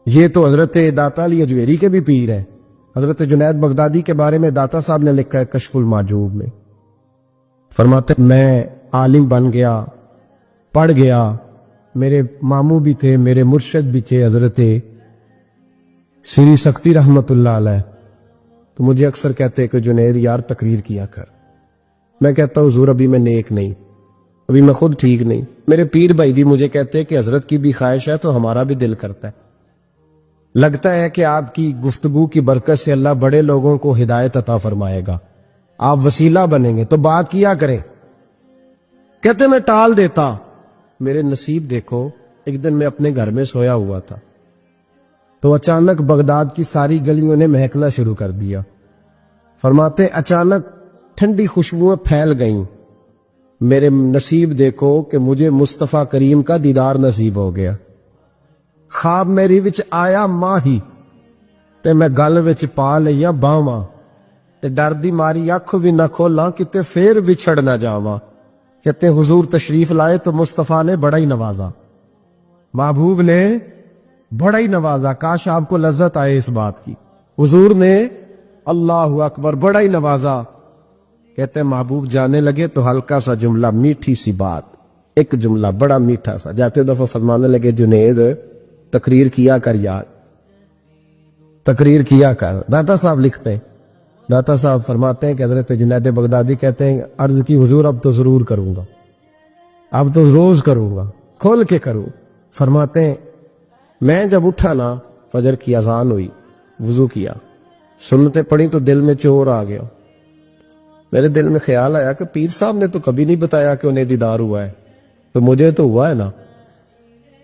یہ تو حضرت داتا علی اجویری کے بھی پیر ہیں۔ حضرت جنید بغدادی کے بارے میں داتا صاحب نے لکھا ہے کشف المعجوب میں، فرماتے میں عالم بن گیا، پڑھ گیا، میرے ماموں بھی تھے، میرے مرشد بھی تھے حضرت سری سکتی رحمت اللہ علیہ، تو مجھے اکثر کہتے کہ جنید یار تقریر کیا کر۔ میں کہتا ہوں حضور ابھی میں نیک نہیں، ابھی میں خود ٹھیک نہیں۔ میرے پیر بھائی بھی مجھے کہتے کہ حضرت کی بھی خواہش ہے تو ہمارا بھی دل کرتا ہے، لگتا ہے کہ آپ کی گفتگو کی برکت سے اللہ بڑے لوگوں کو ہدایت عطا فرمائے گا، آپ وسیلہ بنیں گے، تو بات کیا کریں۔ کہتے میں ٹال دیتا۔ میرے نصیب دیکھو، ایک دن میں اپنے گھر میں سویا ہوا تھا تو اچانک بغداد کی ساری گلیوں نے مہکنا شروع کر دیا۔ فرماتے اچانک ٹھنڈی خوشبوئیں پھیل گئیں۔ میرے نصیب دیکھو کہ مجھے مصطفیٰ کریم کا دیدار نصیب ہو گیا۔ خواب میری وچ آیا ماہی تے میں گل وچ پا لیا باواں، تے ڈر دی ماری اکھ بھی نہ کھولاں کتے پھر وچھڑ نہ جاواں۔ کہتے حضور تشریف لائے تو مصطفیٰ نے بڑا ہی نوازا، محبوب نے بڑا ہی نوازا۔ کاش آپ کو لذت آئے اس بات کی، حضور نے اللہ اکبر بڑا ہی نوازا۔ کہتے محبوب جانے لگے تو ہلکا سا جملہ، میٹھی سی بات، ایک جملہ بڑا میٹھا سا، جاتے دفعہ فرمانے لگے جنید تقریر کیا کر یار، تقریر کیا کر۔ داتا صاحب لکھتے ہیں، داتا صاحب فرماتے ہیں کہ حضرت جنید بغدادی کہتے ہیں عرض کی حضور اب تو ضرور کروں گا، اب تو روز کروں گا، کھول کے کروں۔ فرماتے ہیں میں جب اٹھا نا، فجر کی اذان ہوئی، وضو کیا، سنتیں پڑھی تو دل میں چور آ گیا۔ میرے دل میں خیال آیا کہ پیر صاحب نے تو کبھی نہیں بتایا کہ انہیں دیدار ہوا ہے، تو مجھے تو ہوا ہے نا۔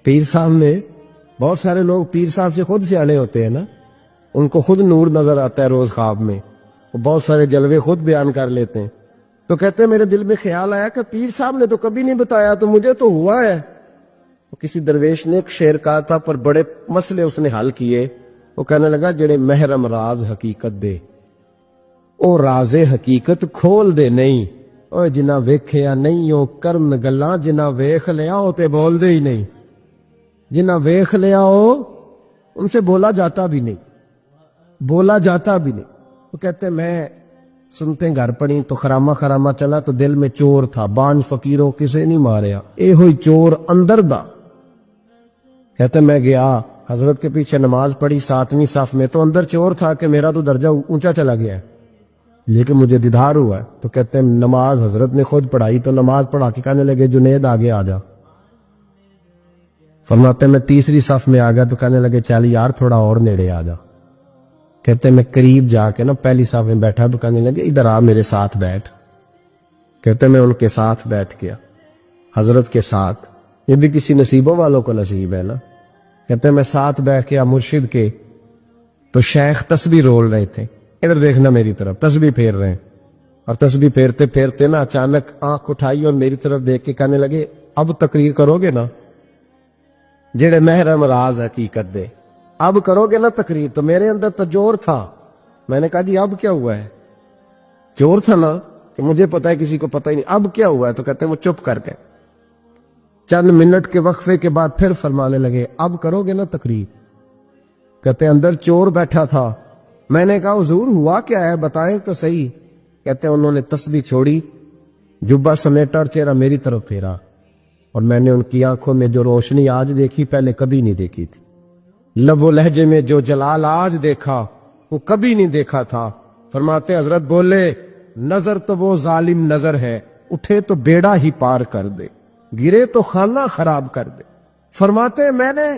پیر صاحب نے، بہت سارے لوگ پیر صاحب سے خود سیانے ہوتے ہیں نا، ان کو خود نور نظر آتا ہے روز خواب میں، وہ بہت سارے جلوے خود بیان کر لیتے ہیں۔ تو کہتے ہیں میرے دل میں خیال آیا کہ پیر صاحب نے تو کبھی نہیں بتایا، تو مجھے تو ہوا ہے۔ کسی درویش نے ایک شعر کہا تھا، پر بڑے مسئلے اس نے حل کیے۔ وہ کہنے لگا جڑے محرم راز حقیقت دے او راز حقیقت کھول دے نہیں، او جنہ ویکھیا نہیں او کرن گلاں، جنہ ویکھ لیا او تے بول دے ہی نہیں، جنہ ویکھ لیا او ان سے بولا جاتا بھی نہیں، بولا جاتا بھی نہیں۔ وہ کہتے میں سنتے گھر پڑی تو خرامہ خرامہ چلا تو دل میں چور تھا، بانج فقیروں کسے نہیں ماریا، اے ہوئی چور اندر دا۔ کہتے میں گیا حضرت کے پیچھے نماز پڑھی 7ویں صف میں، تو اندر چور تھا کہ میرا تو درجہ اونچا چلا گیا ہے، لیکن مجھے دیدار ہوا ہے۔ تو کہتے ہیں نماز حضرت نے خود پڑھائی، تو نماز پڑھا کے کہنے لگے جنید آگے آ جا۔ فرماتے میں 3ری صف میں آ گیا تو کہنے لگے چل یار تھوڑا اور نیڑے آ جا۔ کہتے میں قریب جا کے نا پہلی صف میں بیٹھا تو کہنے لگے ادھر آ میرے ساتھ بیٹھ۔ کہتے میں ان کے ساتھ بیٹھ گیا، حضرت کے ساتھ۔ یہ بھی کسی نصیبوں والوں کو نصیب ہے نا۔ کہتے میں ساتھ بیٹھ گیا مرشد کے، تو شیخ تسبیح رول رہے تھے، ادھر دیکھنا میری طرف، تسبیح پھیر رہے ہیں، اور تسبیح پھیرتے پھیرتے نا اچانک آنکھ اٹھائی اور میری طرف دیکھ کے کہنے لگے اب تقریر کرو گے نا، جڑے محرم راز حقیقت دے، اب کرو گے نا تقریر۔ تو میرے اندر تو جور تھا، میں نے کہا جی اب کیا ہوا ہے؟ جور تھا نا کہ مجھے پتا ہے کسی کو پتہ ہی نہیں، اب کیا ہوا ہے؟ تو کہتے ہیں وہ چپ کر گئے۔ چند منٹ کے وقفے کے بعد پھر فرمانے لگے اب کرو گے نا تقریر؟ کہتے ہیں اندر چور بیٹھا تھا، میں نے کہا حضور ہوا کیا ہے بتائیں تو صحیح۔ کہتے ہیں انہوں نے تسبیح چھوڑی، جبہ سمیٹا اور چہرہ میری طرف پھیرا، اور میں نے ان کی آنکھوں میں جو روشنی آج دیکھی پہلے کبھی نہیں دیکھی تھی، لب و لہجے میں جو جلال آج دیکھا وہ کبھی نہیں دیکھا تھا۔ فرماتے حضرت بولے نظر تو وہ ظالم نظر ہے، اٹھے تو بیڑا ہی پار کر دے، گرے تو خانہ خراب کر دے۔ فرماتے میں نے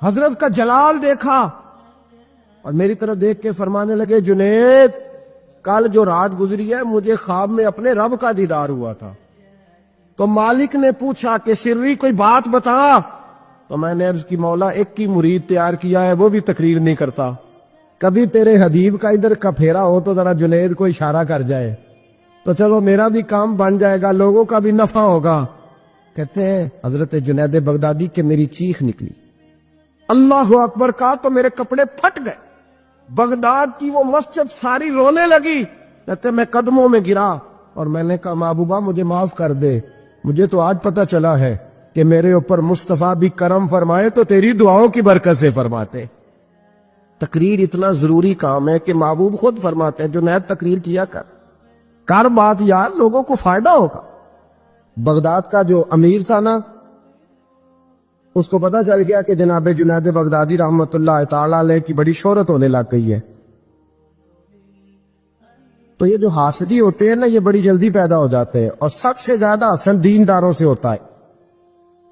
حضرت کا جلال دیکھا اور میری طرف دیکھ کے فرمانے لگے جنید کل جو رات گزری ہے مجھے خواب میں اپنے رب کا دیدار ہوا تھا، تو مالک نے پوچھا کہ سری کوئی بات بتا، تو میں نے عرض کی مولا ایک کی مرید تیار کیا ہے وہ بھی تقریر نہیں کرتا، کبھی تیرے حبیب کا ادھر کا پھیرا ہو تو ذرا جنید کو اشارہ کر جائے تو چلو میرا بھی کام بن جائے گا، لوگوں کا بھی نفع ہوگا۔ کہتے ہیں حضرت جنید بغدادی کہ میری چیخ نکلی، اللہ اکبر کہا تو میرے کپڑے پھٹ گئے، بغداد کی وہ مسجد ساری رونے لگی۔ کہتے میں قدموں میں گرا اور میں نے کہا محبوبہ مجھے معاف کر دے، مجھے تو آج پتہ چلا ہے کہ میرے اوپر مصطفیٰ بھی کرم فرمائے تو تیری دعاؤں کی برکت سے فرماتے. تقریر اتنا ضروری کام ہے کہ محبوب خود فرماتے ہیں جنید تقریر کیا کر بات یار، لوگوں کو فائدہ ہوگا. بغداد کا جو امیر تھا نا، اس کو پتا چل گیا کہ جناب جنید بغدادی رحمت اللہ تعالی علیہ کی بڑی شہرت ہونے لگ گئی ہے. تو یہ جو حاسدی ہوتے ہیں نا، یہ بڑی جلدی پیدا ہو جاتے ہیں، اور سب سے زیادہ حسد دینداروں سے ہوتا ہے.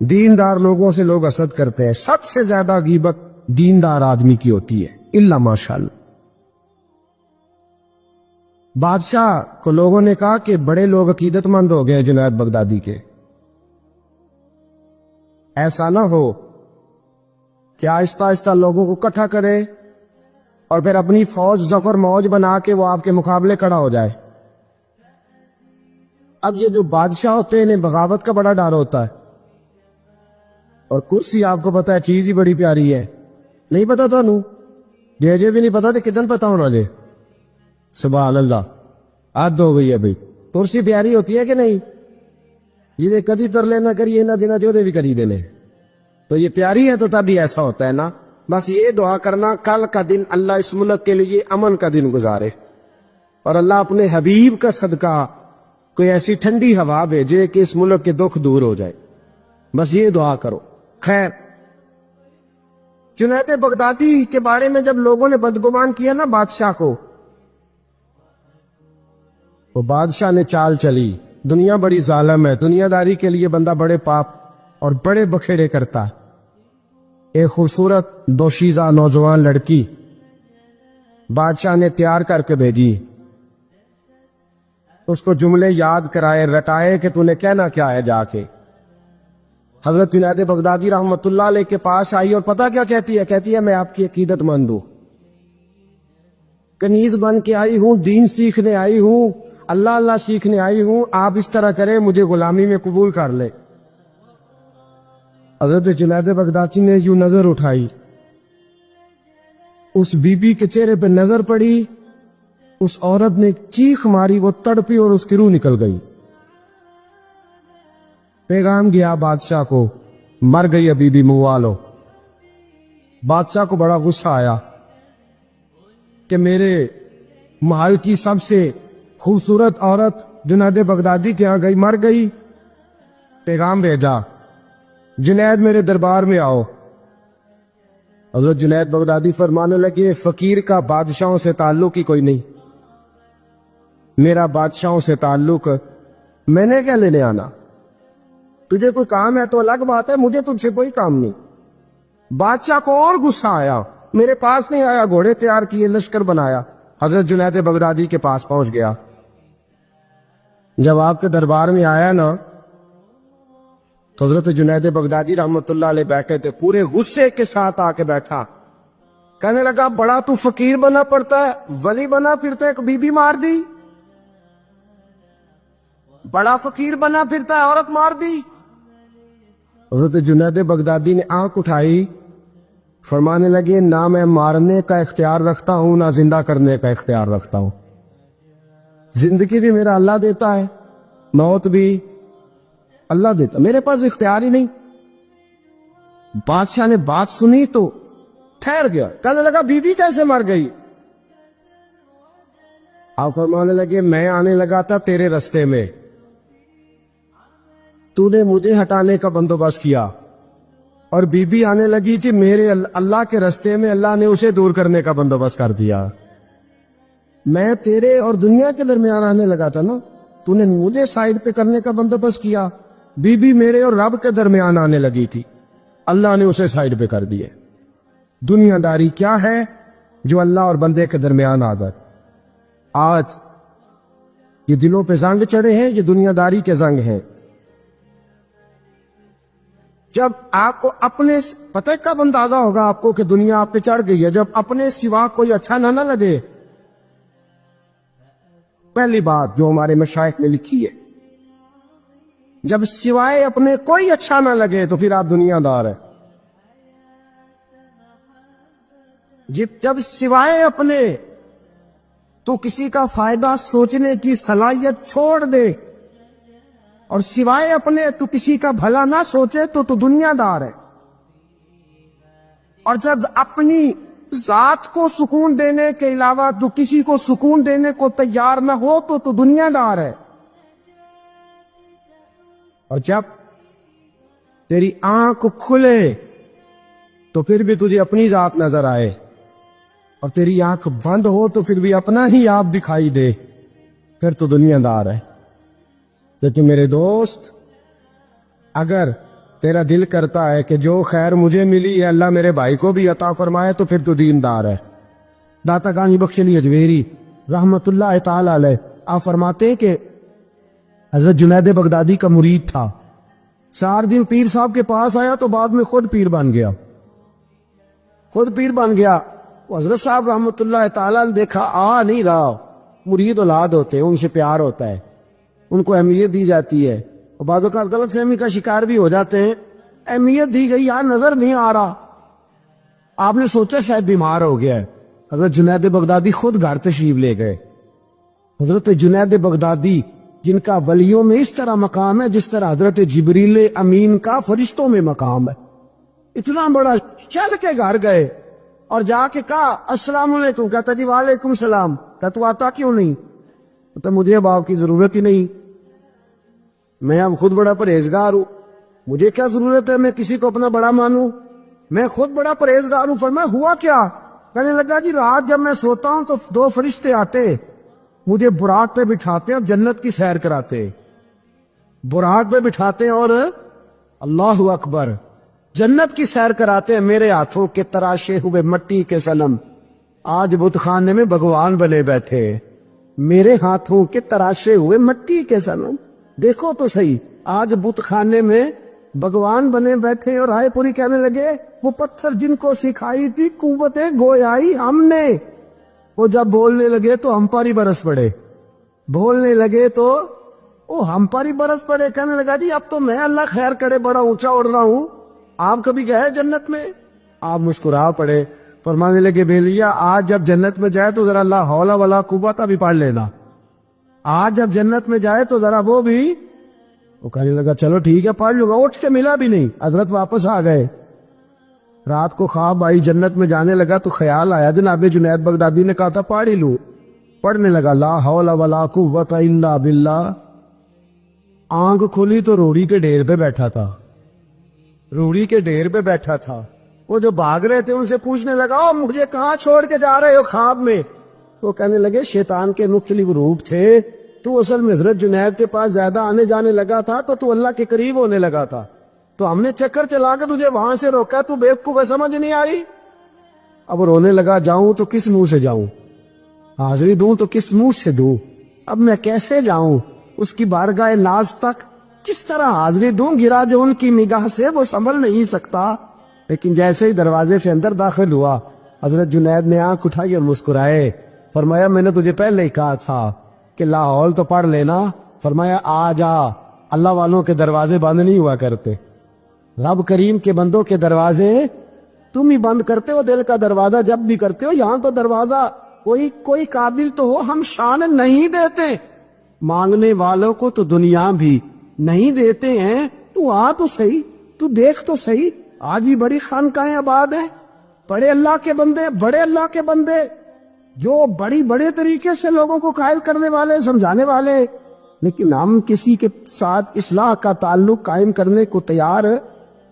دیندار لوگوں سے لوگ حسد کرتے ہیں. سب سے زیادہ غیبت دیندار آدمی کی ہوتی ہے، الا ماشاءاللہ. بادشاہ کو لوگوں نے کہا کہ بڑے لوگ عقیدت مند ہو گئے جنید بغدادی کے، ایسا نہ ہو کہ آہستہ آہستہ لوگوں کو اکٹھا کرے اور پھر اپنی فوج ظفر موج بنا کے وہ آپ کے مقابلے کھڑا ہو جائے. اب یہ جو بادشاہ ہوتے ہیں انہیں بغاوت کا بڑا ڈر ہوتا ہے، اور کرسی آپ کو پتا ہے چیز ہی بڑی پیاری ہے. نہیں پتا تو جے بھی نہیں پتا تو کتن پتا ہونا جے. سبحان اللہ، حد ہو گئی ہے بھائی. کرسی پیاری ہوتی ہے کہ نہیں؟ یہ کدی ترلے نہ کریے نہ دینا جو دے بھی کری دینے. تو یہ پیاری ہے تو تبھی ایسا ہوتا ہے نا. بس یہ دعا کرنا کل کا دن اللہ اس ملک کے لیے امن کا دن گزارے، اور اللہ اپنے حبیب کا صدقہ کوئی ایسی ٹھنڈی ہوا بھیجے کہ اس ملک کے دکھ دور ہو جائے. بس یہ دعا کرو. خیر، جنید بغدادی کے بارے میں جب لوگوں نے بدگمان کیا نا بادشاہ کو، وہ بادشاہ نے چال چلی. دنیا بڑی ظالم ہے، دنیا داری کے لیے بندہ بڑے پاپ اور بڑے بکھیڑے کرتا ہے. ایک خوبصورت دوشیزہ نوجوان لڑکی بادشاہ نے تیار کر کے بھیجی. اس کو جملے یاد کرائے، رٹائے کہ تو نے کہنا کیا ہے. جا کے حضرت جنید بغدادی رحمت اللہ علیہ کے پاس آئی اور پتہ کیا کہتی ہے؟ کہتی ہے میں آپ کی عقیدت مند ہوں، کنیز بن کے آئی ہوں، دین سیکھنے آئی ہوں، اللہ اللہ سیکھنے آئی ہوں. آپ اس طرح کریں، مجھے غلامی میں قبول کر لے. حضرت جنید بغدادی نے یوں نظر اٹھائی، اس بی بی کے چہرے پہ نظر پڑی، اس عورت نے چیخ ماری، وہ تڑپی اور اس کی روح نکل گئی. پیغام گیا بادشاہ کو، مر گئی ابھی بھی موالو. بادشاہ کو بڑا غصہ آیا کہ میرے محل کی سب سے خوبصورت عورت جنید بغدادی کے ہاں گئی، مر گئی. پیغام بھیجا، جنید میرے دربار میں آؤ. حضرت جنید بغدادی فرمانے لگے فقیر کا بادشاہوں سے تعلق ہی کوئی نہیں، میرا بادشاہوں سے تعلق، میں نے کیا لینے آنا؟ تجھے کوئی کام ہے تو الگ بات ہے، مجھے تجھ سے کوئی کام نہیں. بادشاہ کو اور غصہ آیا، میرے پاس نہیں آیا، گھوڑے تیار کیے، لشکر بنایا، حضرت جنید بغدادی کے پاس پہنچ گیا. جب آپ کے دربار میں آیا نا تو حضرت جنید بغدادی رحمت اللہ علیہ بیٹھے تھے، پورے غصے کے ساتھ آ کے بیٹھا، کہنے لگا بڑا تو فقیر بنا پڑتا ہے، ولی بنا پھرتا ہے، بی بی مار دی، بڑا فقیر بنا پھرتا ہے، عورت مار دی. حضرت جنید بغدادی نے آنکھ اٹھائی، فرمانے لگے نہ میں مارنے کا اختیار رکھتا ہوں نہ زندہ کرنے کا اختیار رکھتا ہوں. زندگی بھی میرا اللہ دیتا ہے، موت بھی اللہ دیتا، میرے پاس اختیار ہی نہیں. بادشاہ نے بات سنی تو ٹھہر گیا، کہنے لگا بی بی کیسے مر گئی؟ آپ فرمانے لگے میں آنے لگا تھا تیرے رستے میں، تو نے مجھے ہٹانے کا بندوبست کیا، اور بی بی آنے لگی تھی میرے اللہ کے رستے میں، اللہ نے اسے دور کرنے کا بندوبست کر دیا. میں تیرے اور دنیا کے درمیان آنے لگا تھا نا، تو نے مجھے سائڈ پہ کرنے کا بندوبست کیا. بی بی میرے اور رب کے درمیان آنے لگی تھی، اللہ نے اسے سائڈ پہ کر دیے. دنیا داری کیا ہے جو اللہ اور بندے کے درمیان آ گئے. آج یہ دلوں پہ زنگ چڑھے ہیں، یہ دنیا داری کے زنگ ہیں. جب آپ کو اپنے پتہ کب اندازہ ہوگا آپ کو کہ دنیا آپ پہ چڑھ گئی ہے؟ جب اپنے سوا کوئی اچھا نہ لگے. پہلی بات جو ہمارے مشائخ نے لکھی ہے، جب سوائے اپنے کوئی اچھا نہ لگے تو پھر آپ دنیا دار ہیں. جب سوائے اپنے تو کسی کا فائدہ سوچنے کی صلاحیت چھوڑ دے اور سوائے اپنے تو کسی کا بھلا نہ سوچے تو دنیا دار ہے، اور جب اپنی ذات کو سکون دینے کے علاوہ تو کسی کو سکون دینے کو تیار نہ ہو تو دنیا دار ہے۔ اور جب تیری آنکھ کھلے تو پھر بھی تجھے اپنی ذات نظر آئے، اور تیری آنکھ بند ہو تو پھر بھی اپنا ہی آپ دکھائی دے، پھر تو دنیا دار ہے۔ لیکن میرے دوست، اگر تیرا دل کرتا ہے کہ جو خیر مجھے ملی ہے اللہ میرے بھائی کو بھی عطا فرمائے تو پھر تو دیندار ہے۔ داتا گانی بخش علی اجمیری رحمت اللہ تعالی علیہ آپ فرماتے ہیں کہ حضرت جنید بغدادی کا مرید تھا، 4 دن پیر صاحب کے پاس آیا تو بعد میں خود پیر بن گیا، خود پیر بن گیا۔ وہ حضرت صاحب رحمت اللہ تعالیٰ نے دیکھا آ نہیں رہا، مرید اولاد ہوتے ہیں، ان سے پیار ہوتا ہے، ان کو اہمیت دی جاتی ہے، اور بعض اوقات غلط فہمی کا شکار بھی ہو جاتے ہیں، اہمیت دی گئی، یار نظر نہیں آ رہا، آپ نے سوچا شاید بیمار ہو گیا ہے۔ حضرت جنید بغدادی خود گھر تشریف لے گئے۔ حضرت جنید بغدادی جن کا ولیوں میں اس طرح مقام ہے جس طرح حضرت جبریل امین کا فرشتوں میں مقام ہے، اتنا بڑا، چل کے گھر گئے اور جا کے کہا السلام علیکم، کہتا جی وعلیکم السلام، کہتا تو آتا کیوں نہیں؟ کہتا مجھے اب آپ کی ضرورت ہی نہیں، میں اب خود بڑا پرہیزگار ہوں، مجھے کیا ضرورت ہے میں کسی کو اپنا بڑا مانوں، میں خود بڑا پرہیزگار ہوں۔ فرمایا ہوا کیا؟ کہنے لگا جی رات جب میں سوتا ہوں تو 2 فرشتے آتے مجھے براق پہ بٹھاتے ہیں اور جنت کی سیر کراتے، براق پہ بٹھاتے ہیں اور اللہ اکبر جنت کی سیر کراتے ہیں۔ میرے ہاتھوں کے تراشے ہوئے مٹی کے صنم آج بت خانے میں بھگوان بنے بیٹھے، میرے ہاتھوں کے تراشے ہوئے مٹی کے صنم، دیکھو تو صحیح، آج بت خانے میں بھگوان بنے بیٹھے۔ اور رائے پوری کہنے لگے وہ پتھر جن کو سکھائی تھی قوت گویائی ہم نے، وہ جب بولنے لگے تو ہم پر ہی برس پڑے، بولنے لگے تو وہ ہم پر ہی برس پڑے۔ کہنے لگا جی اب تو میں اللہ خیر کرے بڑا اونچا اڑ رہا ہوں، آپ کبھی گئے جنت میں؟ آپ مسکرا پڑے، فرمانے لگے بھیلیا آج جب جنت میں جائے تو ذرا لا حول ولا قوت بھی پڑھ لینا، آج جب جنت میں جائے تو ذرا وہ بھی۔ وہ کہنے لگا چلو ٹھیک ہے پڑھ لوں گا، اٹھ کے ملا بھی نہیں، حضرت واپس آ گئے۔ رات کو خواب آئی، جنت میں جانے لگا تو خیال آیا، جناب جنید بغدادی نے کہا تھا پڑھ ہی لوں، پڑھنے لگا لا حول ولا قوت الا باللہ۔ آنکھ کھلی تو روڑی کے ڈھیر پہ بیٹھا تھا، روڑی کے ڈھیر پہ بیٹھا تھا۔ وہ جو بھاگ رہے تھے ان سے پوچھنے لگا او مجھے کہاں چھوڑ کے جا رہے ہو خواب میں؟ وہ کہنے لگے شیطان کے مختلف روپ تھے، تو اصل میں حضرت جنید کے پاس زیادہ آنے جانے لگا تھا تو اللہ کے قریب ہونے لگا تھا، تو ہم نے چکر چلا کے تجھے وہاں سے روکا، تو بیوقوف ہے، سمجھ نہیں آئی۔ اب رونے لگا جاؤں تو کس منہ سے جاؤں، حاضری دوں تو کس منہ سے دوں، اب میں کیسے جاؤں اس کی بارگاہ ناز تک، کس طرح حاضری دوں، گرا جو ان کی نگاہ سے وہ سنبھل نہیں سکتا۔ لیکن جیسے ہی دروازے سے اندر داخل ہوا حضرت جنید نے آنکھ اٹھائی اور مسکرائے، فرمایا میں نے تجھے پہلے ہی کہا تھا کہ لاہور تو پڑھ لینا، فرمایا آ جا، اللہ والوں کے دروازے بند نہیں ہوا کرتے، رب کریم کے بندوں کے دروازے تم ہی بند کرتے ہو، دل کا دروازہ جب بھی کرتے ہو، یہاں تو دروازہ کوئی قابل تو ہو، ہم شان نہیں دیتے، مانگنے والوں کو تو دنیا بھی نہیں دیتے ہیں، تو آ تو صحیح، تو دیکھ تو صحیح، آج ہی بڑی خانقاہیں آباد ہیں، بڑے اللہ کے بندے، بڑے اللہ کے بندے جو بڑے طریقے سے لوگوں کو قائل کرنے والے، سمجھانے والے، لیکن ہم کسی کے ساتھ اصلاح کا تعلق قائم کرنے کو تیار،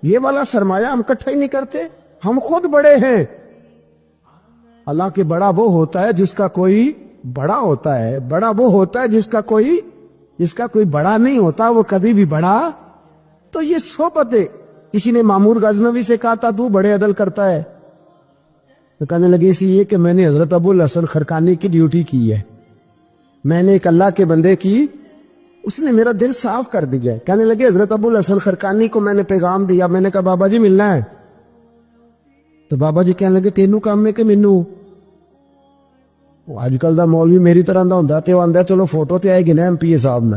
یہ والا سرمایہ ہم اکٹھا ہی نہیں کرتے، ہم خود بڑے ہیں۔ اللہ کے بڑا وہ ہوتا ہے جس کا کوئی بڑا ہوتا ہے، بڑا وہ ہوتا ہے جس کا کوئی بڑا نہیں ہوتا، وہ کبھی بھی بڑا۔ تو یہ صحبت ہے۔ کسی نے مامور غزنوی سے کہا تھا تو بڑے عدل کرتا ہے، تو کہنے لگے اسی لیے کہ میں نے حضرت ابو الحسن خرقانی کی ڈیوٹی کی ہے، میں نے ایک اللہ کے بندے کی، اس نے میرا دل صاف کر دیا ہے۔ کہنے لگے حضرت ابو الحسن خرقانی کو میں نے پیغام دیا، میں نے کہا بابا جی ملنا ہے، تو بابا جی کہنے لگے تینوں کام میں کہ مینوں آج کل دا مولوی میری طرح دا ہوندا تے وہ آندا چلو فوٹو تے آئے گی نا ایم پی اے صاحب نے،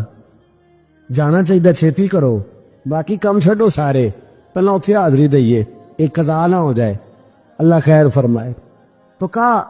جانا چاہیے چھیتی کرو، باقی کم چھڈو سارے، پہلے اتنے حاضری دئیے، ایک قضا نہ ہو جائے، اللہ خیر فرمائے۔ تو کہا